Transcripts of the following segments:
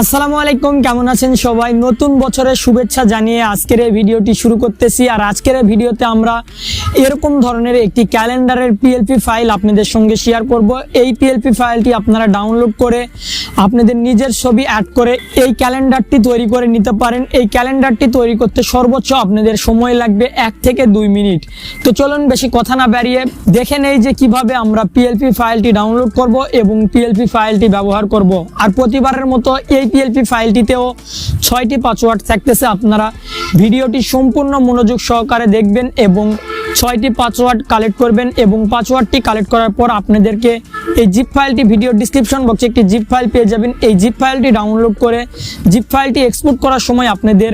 আসসালামু আলাইকুম, কেমন আছেন সবাই? নতুন বছরের শুভেচ্ছা জানিয়ে আজকের এই ভিডিওটি শুরু করতেছি। আর আজকের এই ভিডিওতে আমরা এরকম ধরনের একটি ক্যালেন্ডারের পিএলপি ফাইল আপনাদের সঙ্গে শেয়ার করব। এই পিএলপি ফাইলটি আপনারা ডাউনলোড করে আপনাদের নিজের ছবি অ্যাড করে এই ক্যালেন্ডারটি তৈরি করে নিতে পারেন। এই ক্যালেন্ডারটি তৈরি করতে সর্বোচ্চ আপনাদের সময় লাগবে 1 থেকে 2 মিনিট। তো চলুন বেশি কথা না বাড়িয়ে দেখে নেই যে কিভাবে আমরা পিএলপি ফাইলটি ডাউনলোড করব এবং পিএলপি ফাইলটি ব্যবহার করব। আর প্রতিবারের মতো এই পিএলপি ফাইলটিতেও 6টি পাসওয়ার্ড থাকতেছে। আপনারা ভিডিওটি সম্পূর্ণ মনোযোগ সহকারে দেখবেন এবং 6টি পাসওয়ার্ড কালেক্ট করবেন এবং পাসওয়ার্ডটি কালেক্ট করার পর আপনাদেরকে এই জিপ ফাইলটি ভিডিও ডিসক্রিপশন বক্সে একটি জিপ ফাইল পেয়ে যাবেন। এই জিপ ফাইলটি ডাউনলোড করে জিপ ফাইলটি এক্সপোর্ট করার সময় আপনাদের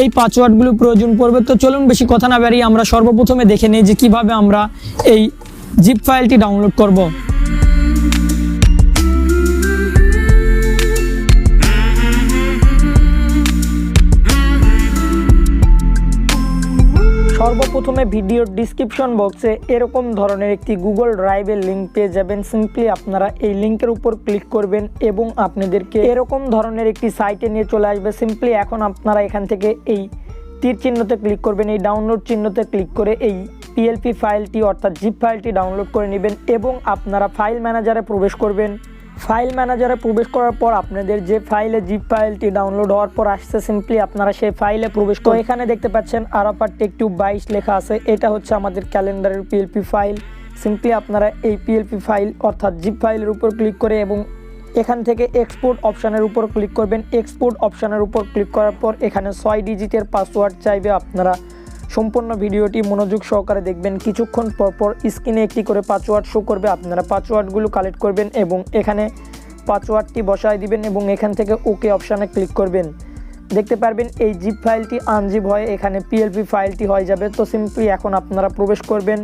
এই পাসওয়ার্ডগুলো প্রয়োজন পড়বে। তো চলুন বেশি কথা না বাড়িয়ে আমরা সর্বপ্রথমে দেখে নিই যে কিভাবে আমরা এই জিপ ফাইলটি ডাউনলোড করব। সর্বপ্রথমে ভিডিওর ডিসক্রিপশন বক্সে এরকম ধরনের একটি গুগল ড্রাইভের লিঙ্ক পেয়ে যাবেন। সিম্পলি আপনারা এই লিঙ্কের উপর ক্লিক করবেন এবং আপনাদেরকে এরকম ধরনের একটি সাইটে নিয়ে চলে আসবে। সিম্পলি এখন আপনারা এখান থেকে এই তীর চিহ্নতে ক্লিক করবেন, এই ডাউনলোড চিহ্নতে ক্লিক করে এই পিএলপি ফাইলটি অর্থাৎ জিপ ফাইলটি ডাউনলোড করে নেবেন এবং আপনারা ফাইল ম্যানেজারে প্রবেশ করবেন। ফাইল ম্যানেজারে প্রবেশ করার পর আপনাদের যে ফাইলে জিপ ফাইলটি ডাউনলোড হওয়ার পর আসছে, সিম্পলি আপনারা সেই ফাইলে প্রবেশ করে এখানে দেখতে পাচ্ছেন আরাফাট টেকটিউব 22 লেখা আছে। এটা হচ্ছে আমাদের ক্যালেন্ডারের পিএলপি ফাইল। সিম্পলি আপনারা এই পিএলপি ফাইল অর্থাৎ জিপ ফাইলের উপর ক্লিক করে এবং এখান থেকে এক্সপোর্ট অপশানের উপর ক্লিক করবেন। এক্সপোর্ট অপশানের উপর ক্লিক করার পর এখানে 6 ডিজিটের পাসওয়ার্ড চাইবে। আপনারা সম্পূর্ণ ভিডিওটি মনোযোগ সহকারে দেখবেন। কিছুক্ষণ পরপর স্ক্রিনে একটি করে পাসওয়ার্ড শো করবে। আপনারা পাসওয়ার্ডগুলো কালেক্ট করবেন এবং এখানে পাসওয়ার্ডটি বসায় দিবেন এবং এখান থেকে ওকে অপশানে ক্লিক করবেন। দেখতে পারবেন এই জিপ ফাইলটি আনজিপ হয়ে এখানে পিএলপি ফাইলটি হয়ে যাবে। তো সিম্পলি এখন আপনারা প্রবেশ করবেন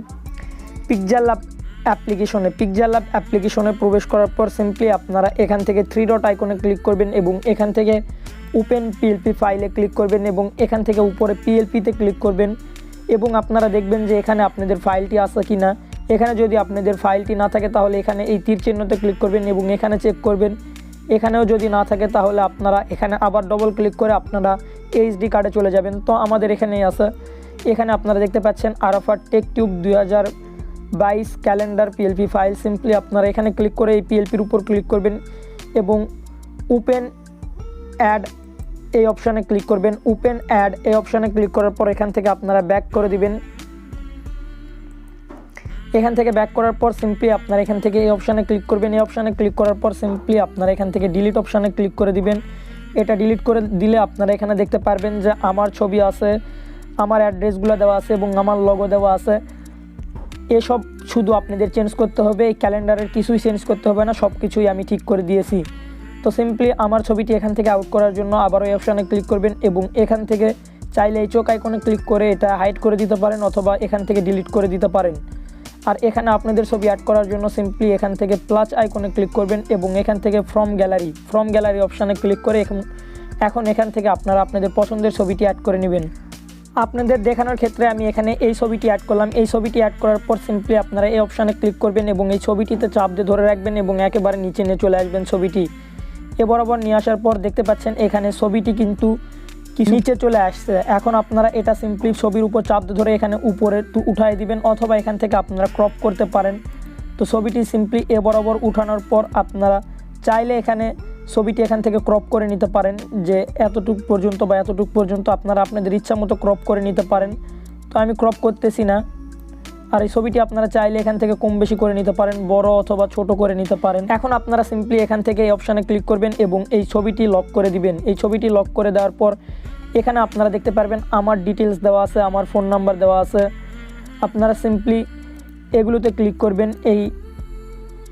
PixelLab অ্যাপ্লিকেশনে। PixelLab অ্যাপ্লিকেশনে প্রবেশ করার পর সিম্পলি আপনারা এখান থেকে 3 ডট আইকনে ক্লিক করবেন এবং এখান থেকে ওপেন পিএলপি ফাইলে ক্লিক করবেন এবং এখান থেকে উপরে পিএলপিতে ক্লিক করবেন এবং আপনারা দেখবেন যে এখানে আপনাদের ফাইলটি আছে কি না। এখানে যদি আপনাদের ফাইলটি না থাকে তাহলে এখানে এই তীর চিহ্নতে ক্লিক করবেন এবং এখানে চেক করবেন। এখানেও যদি না থাকে তাহলে আপনারা এখানে আবার ডবল ক্লিক করে আপনারা এইচডি কার্ডে চলে যাবেন। তো আমাদের এখানেই আছে। এখানে আপনারা দেখতে পাচ্ছেন আরাফাট টেকটিউব 2022 ক্যালেন্ডার পিএলপি ফাইল। সিম্পলি আপনারা এখানে ক্লিক করে এই পিএলপির উপর ক্লিক করবেন এবং ওপেন অ্যাড এই অপশানে ক্লিক করবেন। ওপেন অ্যাড এই অপশানে ক্লিক করার পর এখান থেকে আপনারা ব্যাক করে দিবেন। এখান থেকে ব্যাক করার পর সিম্পলি আপনারা এখান থেকে এই অপশানে ক্লিক করবেন। এই অপশানে ক্লিক করার পর সিম্পলি আপনারা এখান থেকে ডিলিট অপশানে ক্লিক করে দিবেন। এটা ডিলিট করে দিলে আপনারা এখানে দেখতে পারবেন যে আমার ছবি আছে, আমার অ্যাড্রেসগুলো দেওয়া আছে এবং আমার লোগো দেওয়া আছে। এসব শুধু আপনাদের চেঞ্জ করতে হবে, এই ক্যালেন্ডারের কিছুই চেঞ্জ করতে হবে না, সব কিছুই আমি ঠিক করে দিয়েছি। তো সিম্পলি আমার ছবিটি এখান থেকে আউট করার জন্য আবারও এই অপশানে ক্লিক করবেন এবং এখান থেকে চাইলে এই চোখ আইকনে ক্লিক করে এটা হাইড করে দিতে পারেন অথবা এখান থেকে ডিলিট করে দিতে পারেন। আর এখানে আপনাদের ছবি অ্যাড করার জন্য সিম্পলি এখান থেকে প্লাস আইকনে ক্লিক করবেন এবং এখান থেকে ফ্রম গ্যালারি অপশানে ক্লিক করে এখন এখান থেকে আপনারা আপনাদের পছন্দের ছবিটি অ্যাড করে নেবেন। আপনাদের দেখানোর ক্ষেত্রে আমি এখানে এই ছবিটি অ্যাড করলাম। এই ছবিটি অ্যাড করার পর সিম্পলি আপনারা এই অপশানে ক্লিক করবেন এবং এই ছবিটিতে চাপ দিয়ে ধরে রাখবেন এবং একেবারে নিচে নিয়ে চলে আসবেন। ছবিটি এ বরাবর নিয়ে আসার পর দেখতে পাচ্ছেন এখানে ছবিটি কিন্তু নিচে চলে আসছে। এখন আপনারা এটা সিম্পলি ছবির উপর চাপ ধরে এখানে উপরে উঠাই দিবেন অথবা এখান থেকে আপনারা ক্রপ করতে পারেন। তো ছবিটি সিম্পলি এ বরাবর উঠানোর পর আপনারা চাইলে এখানে ছবিটি এখান থেকে ক্রপ করে নিতে পারেন যে এতটুকু পর্যন্ত বা এতটুকু পর্যন্ত আপনারা আপনাদের ইচ্ছা মতো ক্রপ করে নিতে পারেন। তো আমি ক্রপ করতেছি না। আর এই ছবিটি আপনারা চাইলে এখান থেকে কম বেশি করে নিতে পারেন, বড় অথবা ছোট করে নিতে পারেন। এখন আপনারা সিম্পলি এখান থেকে এই অপশানে ক্লিক করবেন এবং এই ছবিটি লক করে দিবেন। এই ছবিটি লক করে দেওয়ার পর এখানে আপনারা দেখতে পারবেন আমার ডিটেলস দেওয়া আছে, আমার ফোন নাম্বার দেওয়া আছে। আপনারা সিম্পলি এগুলোতে ক্লিক করবেন, এই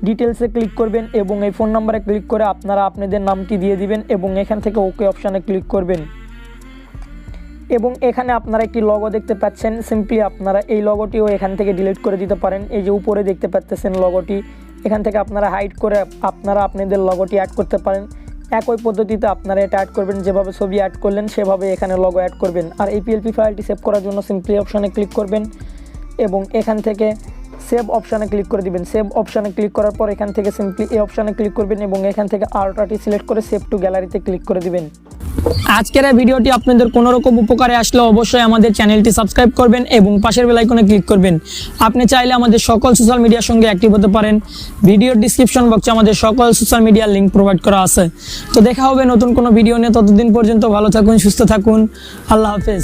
ডিটেলসে ক্লিক করবেন এবং এই ফোন নাম্বারে ক্লিক করে আপনারা আপনাদের নামটি দিয়ে দিবেন এবং এখান থেকে ওকে অপশানে ক্লিক করবেন এবং এখানে আপনারা একটি লগো দেখতে পাচ্ছেন। সিম্পলি আপনারা এই লগোটিও এখান থেকে ডিলিট করে দিতে পারেন। এই যে উপরে দেখতে পাচ্ছেন লগোটি, এখান থেকে আপনারা হাইড করে আপনারা আপনাদের লগোটি অ্যাড করতে পারেন। একই পদ্ধতিতে আপনারা এটা অ্যাড করবেন, যেভাবে ছবি অ্যাড করলেন সেভাবে এখানে লগো অ্যাড করবেন। আর এই পিএলপি ফাইলটি সেভ করার জন্য সিম্পলি অপশানে ক্লিক করবেন এবং এখান থেকে সেভ অপশানে ক্লিক করে দিবেন। সেভ অপশানে ক্লিক করার পর এখান থেকে সিম্পলি এই অপশানে ক্লিক করবেন এবং এখান থেকে আল্ট্রাটি সিলেক্ট করে সেভ টু গ্যালারিতে ক্লিক করে দিবেন। আজকের এই ভিডিওটি আপনাদের কোনো রকম উপকারে আসলে অবশ্যই আমাদের চ্যানেলটি সাবস্ক্রাইব করবেন এবং পাশের বেল আইকনে ক্লিক করবেন। আপনি চাইলে আমাদের সকল সোশ্যাল মিডিয়ার সঙ্গে অ্যাক্টিভ হতে পারেন। ভিডিওর ডিসক্রিপশন বক্সে আমাদের সকল সোশ্যাল মিডিয়ার লিঙ্ক প্রোভাইড করা আছে। তো দেখা হবে নতুন কোনো ভিডিও নিয়ে। ততদিন পর্যন্ত ভালো থাকুন, সুস্থ থাকুন। আল্লাহ হাফেজ।